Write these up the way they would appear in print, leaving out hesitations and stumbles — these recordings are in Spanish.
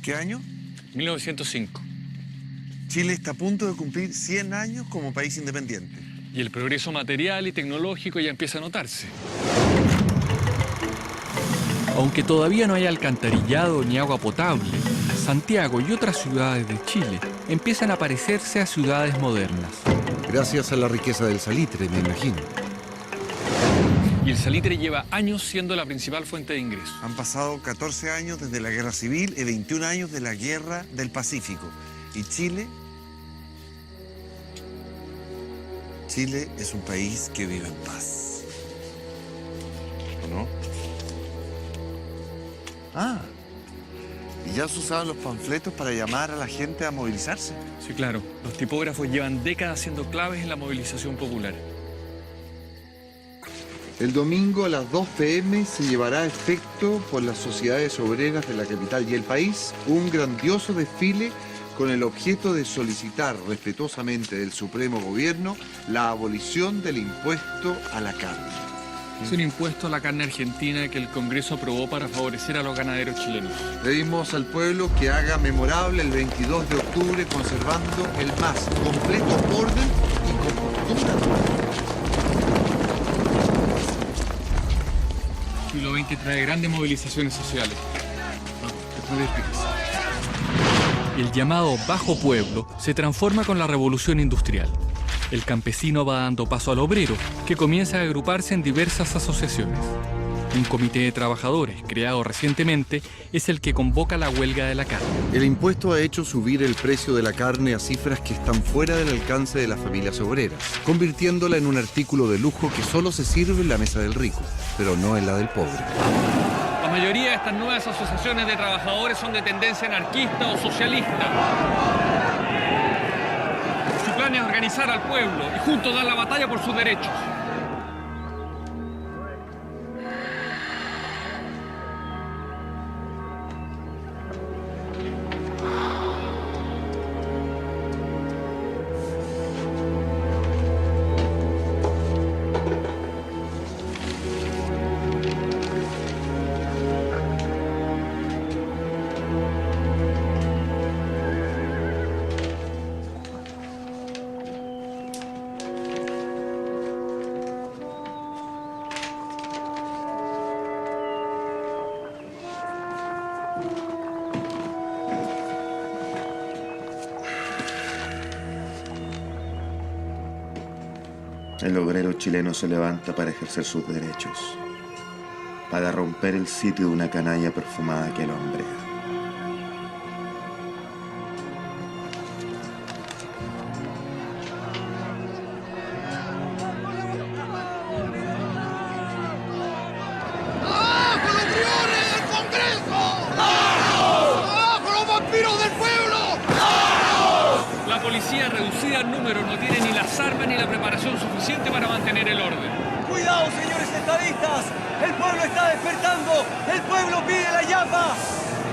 ¿Qué año? 1905. Chile está a punto de cumplir 100 años como país independiente. Y el progreso material y tecnológico ya empieza a notarse. Aunque todavía no hay alcantarillado ni agua potable, Santiago y otras ciudades de Chile empiezan a parecerse a ciudades modernas. Gracias a la riqueza del salitre, me imagino. Y el salitre lleva años siendo la principal fuente de ingresos. Han pasado 14 años desde la Guerra Civil y 21 años de la Guerra del Pacífico. Y Chile es un país que vive en paz. ¿O no? ¿Y ya se usaban los panfletos para llamar a la gente a movilizarse? Sí, claro. Los tipógrafos llevan décadas siendo claves en la movilización popular. El domingo a las 2 p.m. se llevará a efecto por las sociedades obreras de la capital y el país un grandioso desfile con el objeto de solicitar respetuosamente del Supremo Gobierno la abolición del impuesto a la carne. Es un impuesto a la carne argentina que el Congreso aprobó para favorecer a los ganaderos chilenos. Pedimos al pueblo que haga memorable el 22 de octubre conservando el más completo orden y compostura. Siglo XX trae grandes movilizaciones sociales. El llamado Bajo Pueblo se transforma con la Revolución Industrial. El campesino va dando paso al obrero, que comienza a agruparse en diversas asociaciones. Un comité de trabajadores, creado recientemente, es el que convoca la huelga de la carne. El impuesto ha hecho subir el precio de la carne a cifras que están fuera del alcance de las familias obreras, convirtiéndola en un artículo de lujo que solo se sirve en la mesa del rico, pero no en la del pobre. La mayoría de estas nuevas asociaciones de trabajadores son de tendencia anarquista o socialista. Su plan es organizar al pueblo y juntos dar la batalla por sus derechos. El obrero chileno se levanta para ejercer sus derechos, para romper el sitio de una canalla perfumada que lo hambre. ¡Abajo los briones del Congreso! ¡Abajo los vampiros del pueblo! La policía, reducida en número, no tiene ni las armas ni la preparación suficiente para mantener el orden. ¡Cuidado, señores estadistas! ¡El pueblo está despertando! ¡El pueblo pide la llama!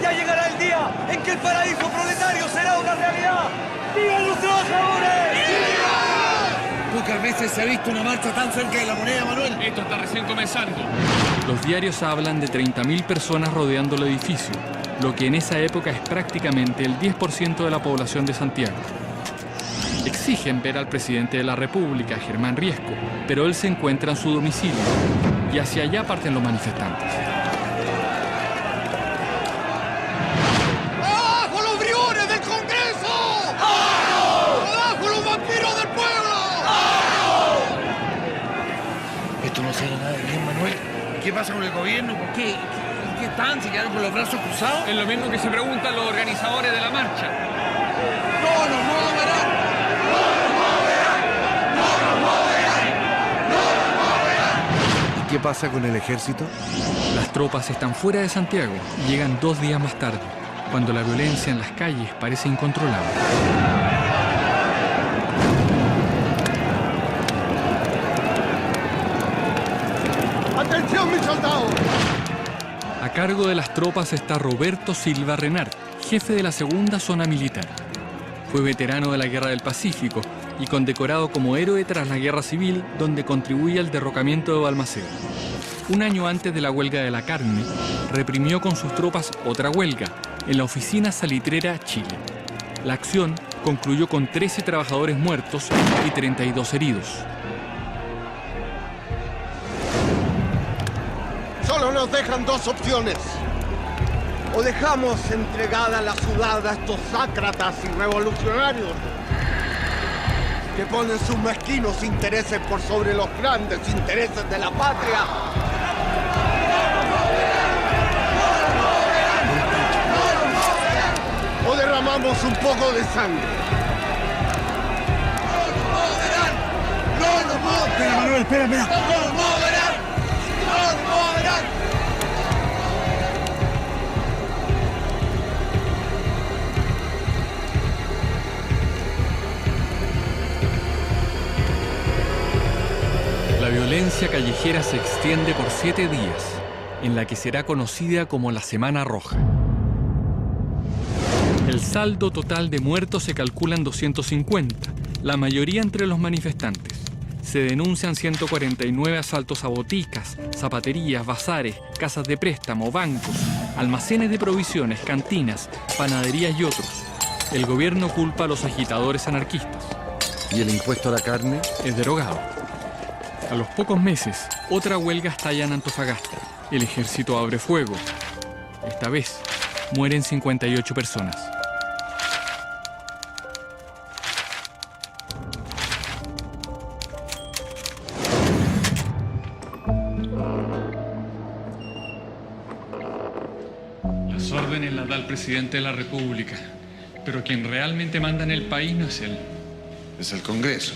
¡Ya llegará el día en que el paraíso proletario será una realidad! ¡Vivan los trabajadores! ¡Viva! Pocas veces se ha visto una marcha tan cerca de la moneda, Manuel. Esto está recién comenzando. Los diarios hablan de 30.000 personas rodeando el edificio, lo que en esa época es prácticamente el 10% de la población de Santiago. Exigen ver al presidente de la República, Germán Riesco, pero él se encuentra en su domicilio y hacia allá parten los manifestantes. ¡Abajo los briones del Congreso! ¡Abajo los vampiros del pueblo! Esto no sale nada de bien, Manuel. ¿Qué pasa con el gobierno? ¿Por qué? ¿Qué están? ¿Se quedaron con los brazos cruzados? Es lo mismo que se preguntan los organizadores de la marcha. ¡No nos moverán! ¿Qué pasa con el ejército? Las tropas están fuera de Santiago y llegan 2 días más tarde, cuando la violencia en las calles parece incontrolable. ¡Atención, mis soldados! A cargo de las tropas está Roberto Silva Renart, jefe de la segunda zona militar. Fue veterano de la Guerra del Pacífico y condecorado como héroe tras la Guerra Civil, donde contribuye al derrocamiento de Balmaceda. Un año antes de la huelga de la carne, reprimió con sus tropas otra huelga en la oficina salitrera Chile. La acción concluyó con 13 trabajadores muertos y 32 heridos. Solo nos dejan dos opciones. O dejamos entregada la ciudad a estos sácratas y revolucionarios que ponen sus mezquinos intereses por sobre los grandes intereses de la patria. O derramamos un poco de sangre. ¡No nos moverán! Espera, Manuel, espera. ¡No nos moverán! ¡No nos moverán! La violencia callejera se extiende por 7 días, en la que será conocida como la Semana Roja. El saldo total de muertos se calcula en 250, la mayoría entre los manifestantes. Se denuncian 149 asaltos a boticas, zapaterías, bazares, casas de préstamo, bancos, almacenes de provisiones, cantinas, panaderías y otros. El gobierno culpa a los agitadores anarquistas. ¿Y el impuesto a la carne? Es derogado. A los pocos meses, otra huelga estalla en Antofagasta. El ejército abre fuego. Esta vez, mueren 58 personas. Las órdenes las da el presidente de la República, pero quien realmente manda en el país no es él. Es el Congreso.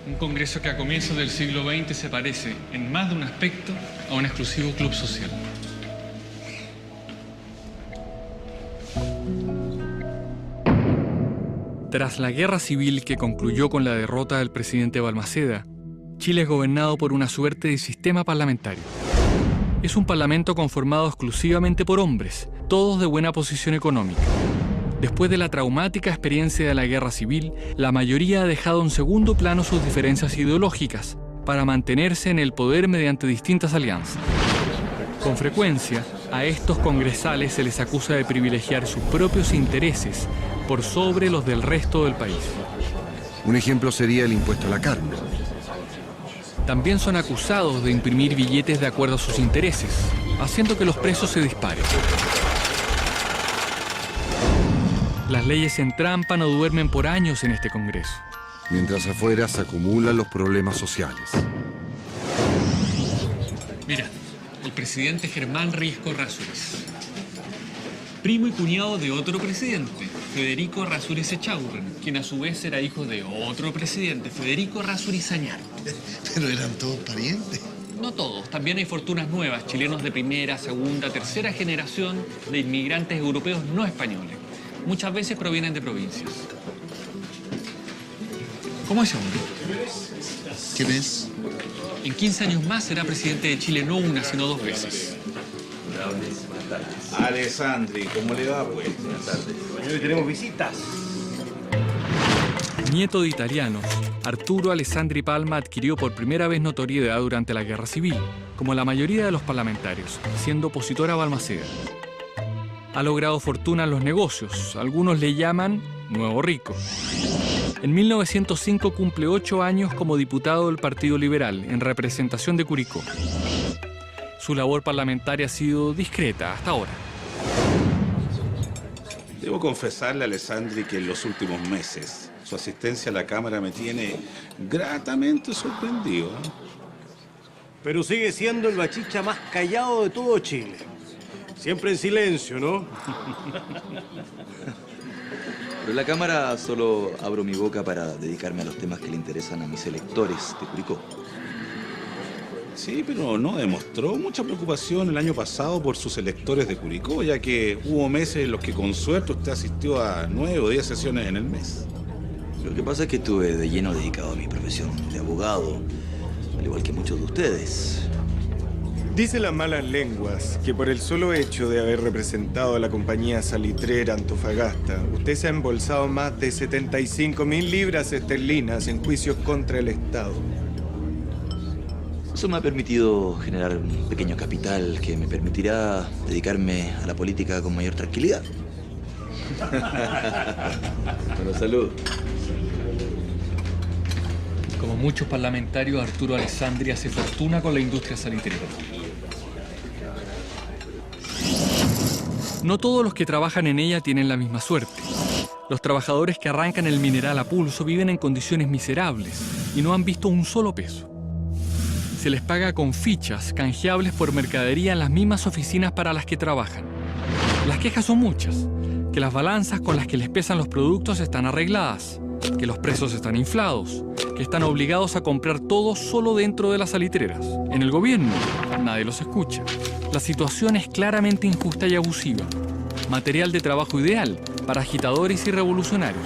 Un Congreso que a comienzos del siglo XX se parece, en más de un aspecto, a un exclusivo club social. Tras la guerra civil que concluyó con la derrota del presidente Balmaceda, Chile es gobernado por una suerte de sistema parlamentario. Es un parlamento conformado exclusivamente por hombres, todos de buena posición económica. Después de la traumática experiencia de la guerra civil, la mayoría ha dejado en segundo plano sus diferencias ideológicas para mantenerse en el poder mediante distintas alianzas. Con frecuencia, a estos congresales se les acusa de privilegiar sus propios intereses por sobre los del resto del país. Un ejemplo sería el impuesto a la carne. También son acusados de imprimir billetes de acuerdo a sus intereses, haciendo que los precios se disparen. Las leyes se entrampan o duermen por años en este Congreso. Mientras afuera se acumulan los problemas sociales. Mira, el presidente Germán Riesco Errázuriz, primo y cuñado de otro presidente, Federico Errázuriz Echaurren, quien a su vez era hijo de otro presidente, Federico Errázuriz Añar. Pero eran todos parientes. No todos, también hay fortunas nuevas, chilenos de primera, segunda, tercera generación de inmigrantes europeos no españoles. Muchas veces provienen de provincias. ¿Cómo es ese hombre? ¿Quién es? En 15 años más será presidente de Chile no una, sino 2 veces. Alessandri, ¿cómo le va, pues? Buenas tardes. Hoy tenemos visitas. Nieto de italianos, Arturo Alessandri Palma adquirió por primera vez notoriedad durante la Guerra Civil, como la mayoría de los parlamentarios, siendo opositor a Balmaceda. Ha logrado fortuna en los negocios, algunos le llaman nuevo rico. En 1905 cumple 8 años como diputado del Partido Liberal, en representación de Curicó. Su labor parlamentaria ha sido discreta hasta ahora. Debo confesarle a Alessandri que en los últimos meses su asistencia a la Cámara me tiene gratamente sorprendido. Pero sigue siendo el bachicha más callado de todo Chile. Siempre en silencio, ¿no? Pero en la Cámara solo abro mi boca para dedicarme a los temas que le interesan a mis electores de Curicó. Sí, pero no demostró mucha preocupación el año pasado por sus electores de Curicó, ya que hubo meses en los que con suerte usted asistió a 9 o 10 sesiones en el mes. Lo que pasa es que estuve de lleno dedicado a mi profesión de abogado, al igual que muchos de ustedes. Dicen las malas lenguas que por el solo hecho de haber representado a la compañía salitrera Antofagasta, usted se ha embolsado más de 75.000 libras esterlinas en juicios contra el Estado. Eso me ha permitido generar un pequeño capital que me permitirá dedicarme a la política con mayor tranquilidad. Bueno, salud. Como muchos parlamentarios, Arturo Alessandri hace fortuna con la industria salitrera. No todos los que trabajan en ella tienen la misma suerte. Los trabajadores que arrancan el mineral a pulso viven en condiciones miserables y no han visto un solo peso. Se les paga con fichas canjeables por mercadería en las mismas oficinas para las que trabajan. Las quejas son muchas, que las balanzas con las que les pesan los productos están arregladas, que los precios están inflados, que están obligados a comprar todo solo dentro de las salitreras. En el gobierno, nadie los escucha. La situación es claramente injusta y abusiva. Material de trabajo ideal para agitadores y revolucionarios.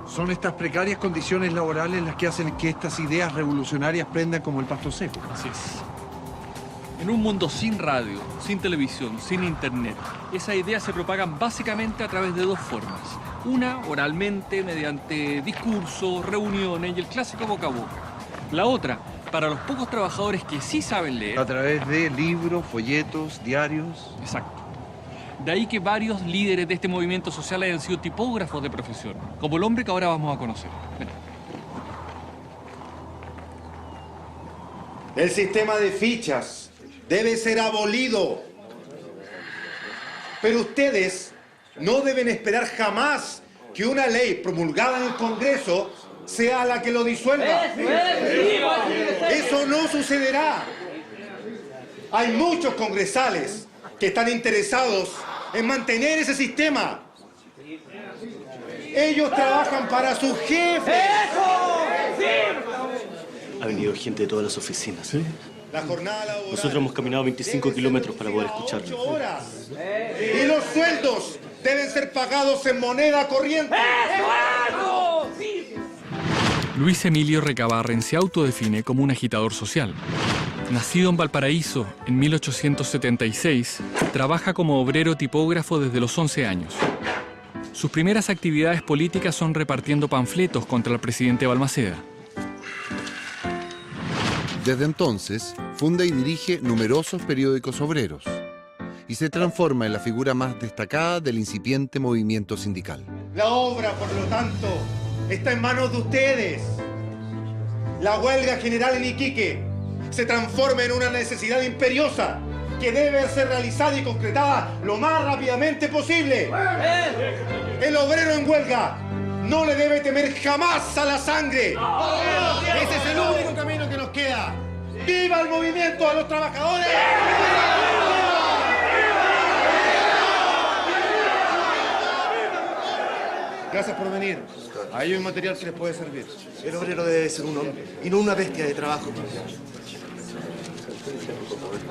Son estas precarias condiciones laborales las que hacen que estas ideas revolucionarias prendan como el pasto seco. Así es. En un mundo sin radio, sin televisión, sin internet, esas ideas se propagan básicamente a través de dos formas. Una, oralmente, mediante discursos, reuniones y el clásico boca a boca. La otra, para los pocos trabajadores que sí saben leer. A través de libros, folletos, diarios. Exacto. De ahí que varios líderes de este movimiento social hayan sido tipógrafos de profesión, como el hombre que ahora vamos a conocer. Ven. El sistema de fichas debe ser abolido. Pero ustedes no deben esperar jamás que una ley promulgada en el Congreso sea la que lo disuelva. Eso no sucederá. Hay muchos congresales que están interesados en mantener ese sistema. Ellos trabajan para sus jefes. Ha venido gente de todas las oficinas. ¿Sí? La jornada laboral. Nosotros hemos caminado 25 kilómetros para poder escucharlo. 8 horas. Y los sueldos deben ser pagados en moneda corriente. Luis Emilio Recabarren se autodefine como un agitador social. Nacido en Valparaíso en 1876, trabaja como obrero tipógrafo desde los 11 años. Sus primeras actividades políticas son repartiendo panfletos contra el presidente Balmaceda. Desde entonces, funda y dirige numerosos periódicos obreros y se transforma en la figura más destacada del incipiente movimiento sindical. La obra, por lo tanto, está en manos de ustedes. La huelga general en Iquique se transforma en una necesidad imperiosa que debe ser realizada y concretada lo más rápidamente posible. El obrero en huelga no le debe temer jamás a la sangre. Ese es el único camino que nos queda. ¡Viva el movimiento de los trabajadores! Gracias por venir. Hay un material que les puede servir. El obrero debe ser un hombre y no una bestia de trabajo.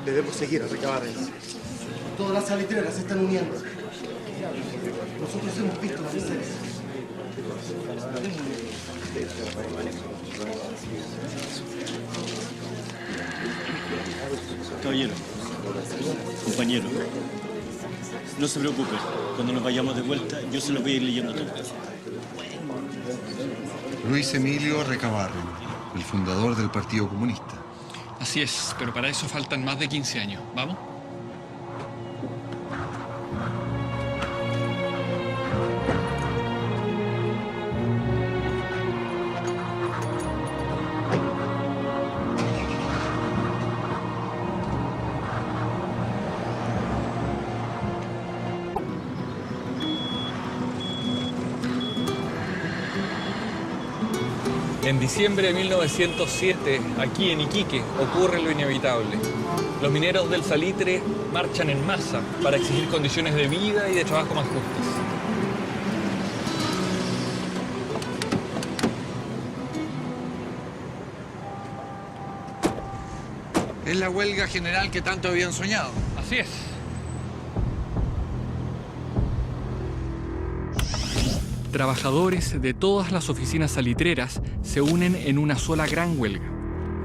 Debemos seguir a Recabarren. Todas las salitreras se están uniendo. Nosotros hemos visto la miseria. Caballero, compañero, no se preocupe. Cuando nos vayamos de vuelta, yo se lo voy a ir leyendo todo. Luis Emilio Recabarren, el fundador del Partido Comunista. Así es, pero para eso faltan más de 15 años. ¿Vamos? En diciembre de 1907, aquí en Iquique, ocurre lo inevitable. Los mineros del salitre marchan en masa para exigir condiciones de vida y de trabajo más justas. Es la huelga general que tanto habían soñado. Así es. Trabajadores de todas las oficinas salitreras se unen en una sola gran huelga.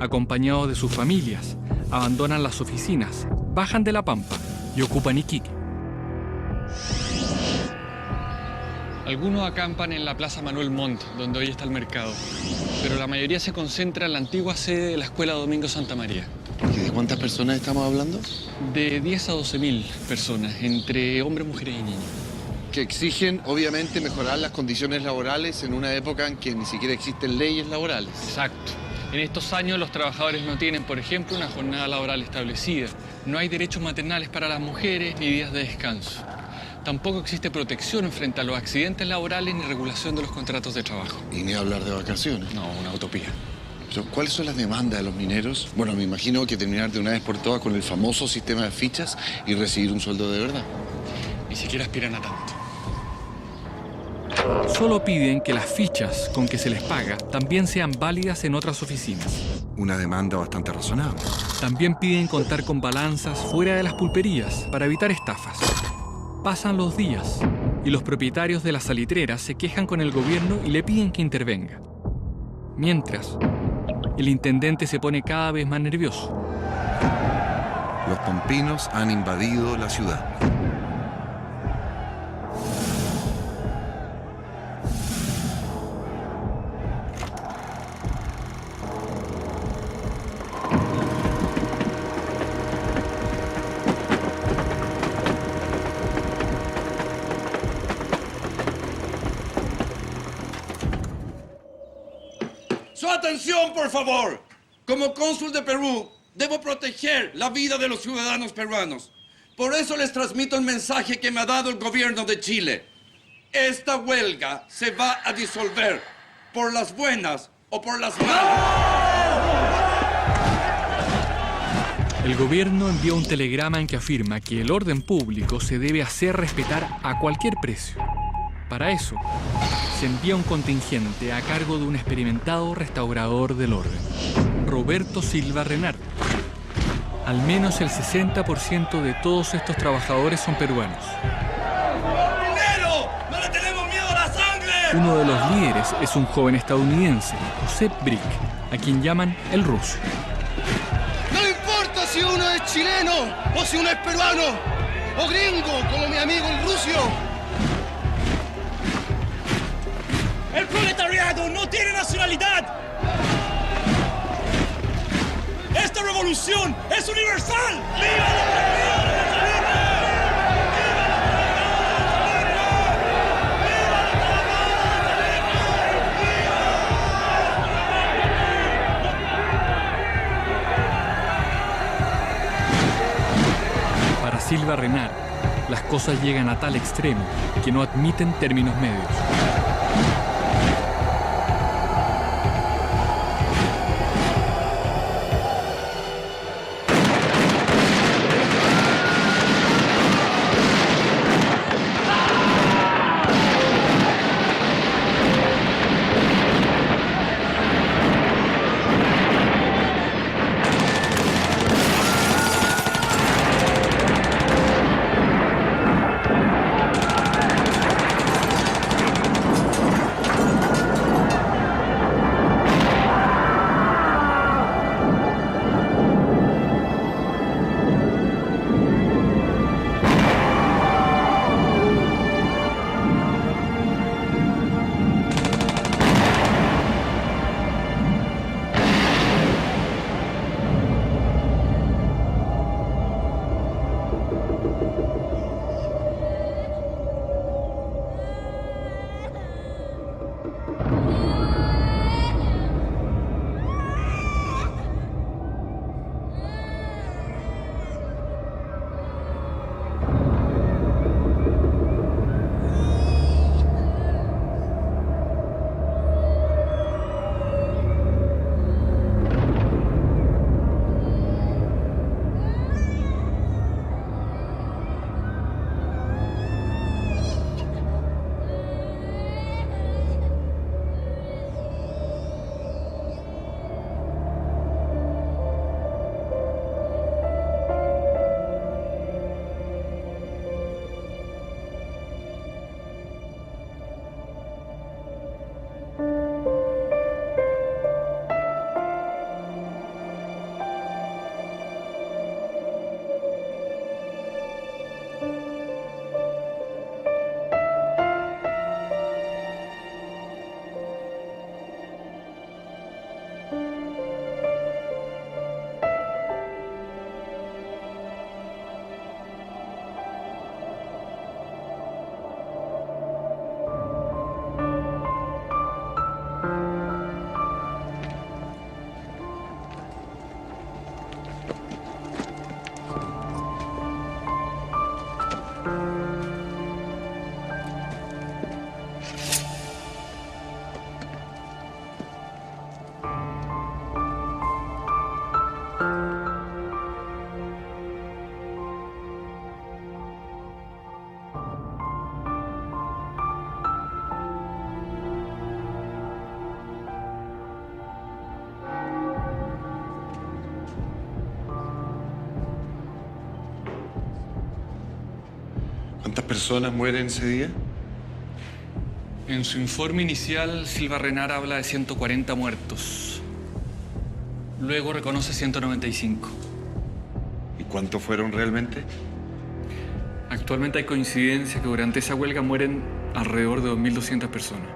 Acompañados de sus familias, abandonan las oficinas, bajan de la pampa y ocupan Iquique. Algunos acampan en la Plaza Manuel Montt, donde hoy está el mercado, pero la mayoría se concentra en la antigua sede de la Escuela Domingo Santa María. ¿Y de cuántas personas estamos hablando? De 10 a 12.000 personas, entre hombres, mujeres y niños. Que exigen, obviamente, mejorar las condiciones laborales en una época en que ni siquiera existen leyes laborales. Exacto. En estos años los trabajadores no tienen, por ejemplo, una jornada laboral establecida. No hay derechos maternales para las mujeres ni días de descanso. Tampoco existe protección frente a los accidentes laborales ni regulación de los contratos de trabajo. Y ni hablar de vacaciones. No, una utopía. Pero, ¿cuáles son las demandas de los mineros? Bueno, me imagino que terminar de una vez por todas con el famoso sistema de fichas y recibir un sueldo de verdad. Ni siquiera aspiran a tanto. Solo piden que las fichas con que se les paga también sean válidas en otras oficinas. Una demanda bastante razonable. También piden contar con balanzas fuera de las pulperías para evitar estafas. Pasan los días y los propietarios de las salitreras se quejan con el gobierno y le piden que intervenga. Mientras, el intendente se pone cada vez más nervioso. Los pampinos han invadido la ciudad. ¡Su atención, por favor! Como cónsul de Perú, debo proteger la vida de los ciudadanos peruanos. Por eso les transmito el mensaje que me ha dado el gobierno de Chile. Esta huelga se va a disolver por las buenas o por las malas. El gobierno envió un telegrama en que afirma que el orden público se debe hacer respetar a cualquier precio. Para eso, se envía un contingente a cargo de un experimentado restaurador del orden, Roberto Silva Renard. Al menos el 60% de todos estos trabajadores son peruanos. ¡Minero! ¡No le tenemos miedo a la sangre! Uno de los líderes es un joven estadounidense, Josep Brick, a quien llaman el ruso. No importa si uno es chileno o si uno es peruano o gringo, como mi amigo el ruso. ¡El proletariado no tiene nacionalidad! ¡Esta revolución es universal! Para Silva Renard, las cosas llegan a tal extremo que no admiten términos medios. ¿Cuántas personas mueren ese día? En su informe inicial, Silva Renar habla de 140 muertos. Luego reconoce 195. ¿Y cuántos fueron realmente? Actualmente hay coincidencia que durante esa huelga mueren alrededor de 2.200 personas.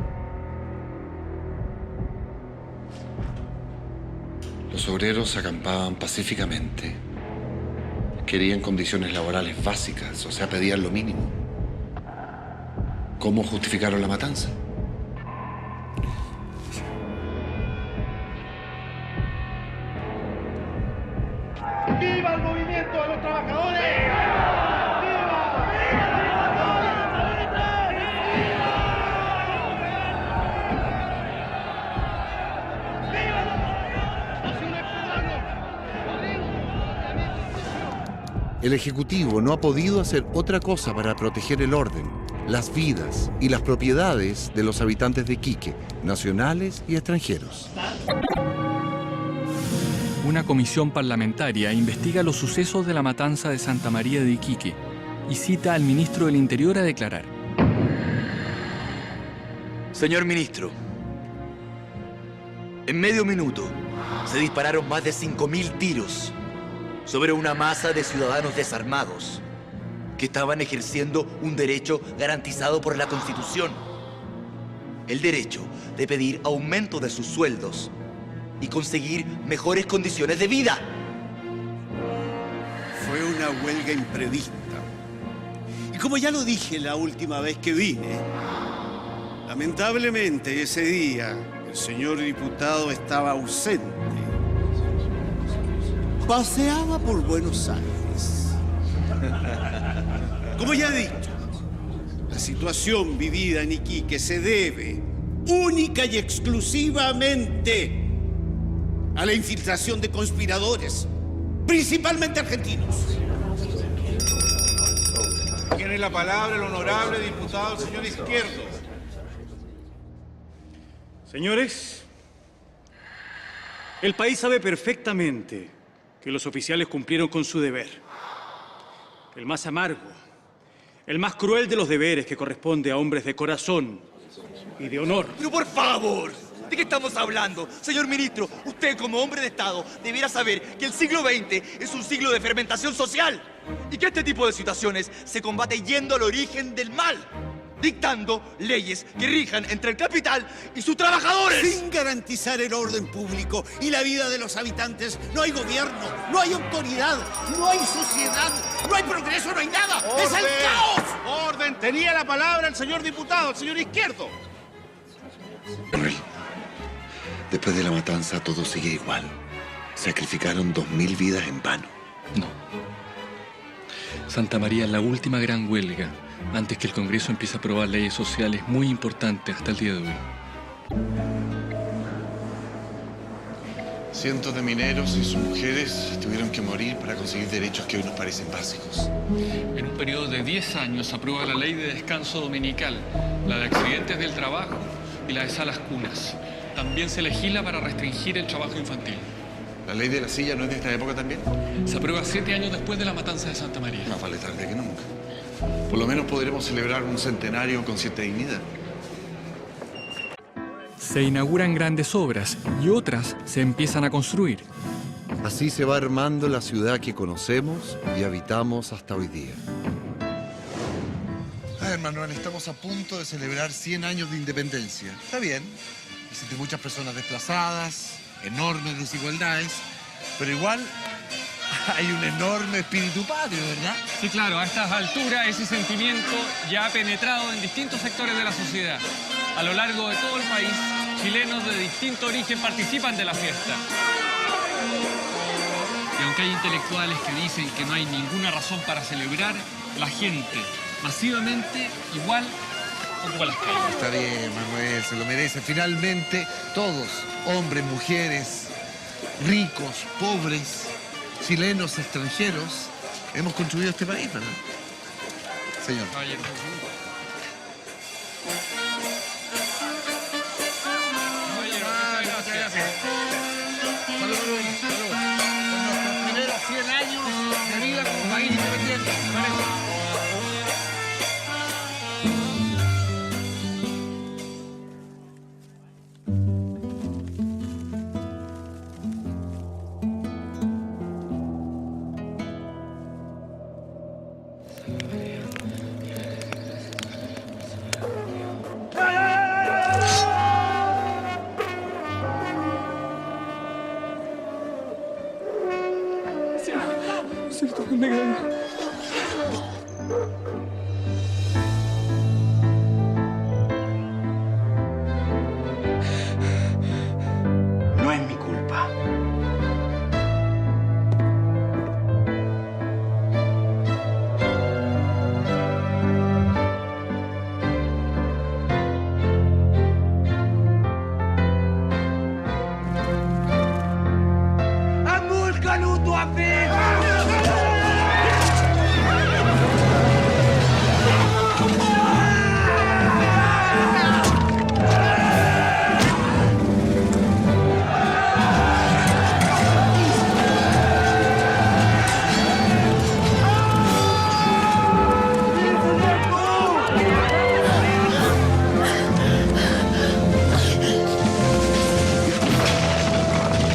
Los obreros acampaban pacíficamente. Querían condiciones laborales básicas, o sea, pedían lo mínimo. ¿Cómo justificaron la matanza? ¡Viva el movimiento de los trabajadores! El Ejecutivo no ha podido hacer otra cosa para proteger el orden, las vidas y las propiedades de los habitantes de Iquique, nacionales y extranjeros. Una comisión parlamentaria investiga los sucesos de la matanza de Santa María de Iquique y cita al ministro del Interior a declarar. Señor ministro, en medio minuto se dispararon más de 5.000 tiros sobre una masa de ciudadanos desarmados que estaban ejerciendo un derecho garantizado por la Constitución. El derecho de pedir aumento de sus sueldos y conseguir mejores condiciones de vida. Fue una huelga imprevista. Y como ya lo dije la última vez que vine, lamentablemente ese día el señor diputado estaba ausente. Paseaba por Buenos Aires. Como ya he dicho, la situación vivida en Iquique se debe única y exclusivamente a la infiltración de conspiradores, principalmente argentinos. Tiene la palabra el honorable diputado, el señor Izquierdo. Señores, el país sabe perfectamente que los oficiales cumplieron con su deber. El más amargo, el más cruel de los deberes que corresponde a hombres de corazón y de honor. Pero por favor, ¿de qué estamos hablando? Señor ministro, usted como hombre de Estado debiera saber que el siglo XX es un siglo de fermentación social y que este tipo de situaciones se combate yendo al origen del mal, dictando leyes que rijan entre el capital y sus trabajadores. Sin garantizar el orden público y la vida de los habitantes, no hay gobierno, no hay autoridad, no hay sociedad, no hay progreso, no hay nada. ¡Es el caos! ¡Orden! Tenía la palabra el señor diputado, el señor Izquierdo. Manuel, después de la matanza todo sigue igual. Sacrificaron 2.000 vidas en vano. No. Santa María es la última gran huelga antes que el Congreso empiece a aprobar leyes sociales muy importantes hasta el día de hoy. Cientos de mineros y sus mujeres tuvieron que morir para conseguir derechos que hoy nos parecen básicos. En un periodo de 10 años se aprueba la ley de descanso dominical, la de accidentes del trabajo y la de salas cunas. También se legisla para restringir el trabajo infantil. ¿La ley de la silla no es de esta época también? Se aprueba 7 años después de la matanza de Santa María. Más vale tarde que nunca. Por lo menos podremos celebrar un centenario con cierta dignidad. Se inauguran grandes obras y otras se empiezan a construir. Así se va armando la ciudad que conocemos y habitamos hasta hoy día. A ver, Manuel, estamos a punto de celebrar 100 años de independencia. Está bien, existen muchas personas desplazadas, enormes desigualdades, pero igual hay un enorme espíritu patrio, ¿verdad? Sí, claro, a estas alturas ese sentimiento ya ha penetrado en distintos sectores de la sociedad. A lo largo de todo el país, chilenos de distinto origen participan de la fiesta. Y aunque hay intelectuales que dicen que no hay ninguna razón para celebrar, la gente masivamente igual ocupa las calles. Está bien, Manuel, se lo merece. Finalmente, todos, hombres, mujeres, ricos, pobres, chilenos, extranjeros, hemos construido este país, ¿verdad? Señor. Salud, salud. Por nuestros primeros 100 años de vida como país independiente. Diosito que me gane. No es mi culpa.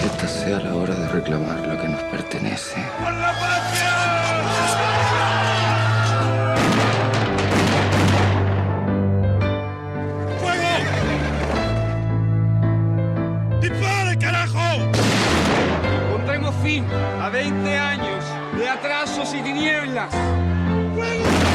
Esta sea la hora de reclamar lo que nos pertenece. ¡Por la patria! ¡Fuego! ¡Dispare, carajo! Pondremos fin a 20 años de atrasos y tinieblas. ¡Fuego!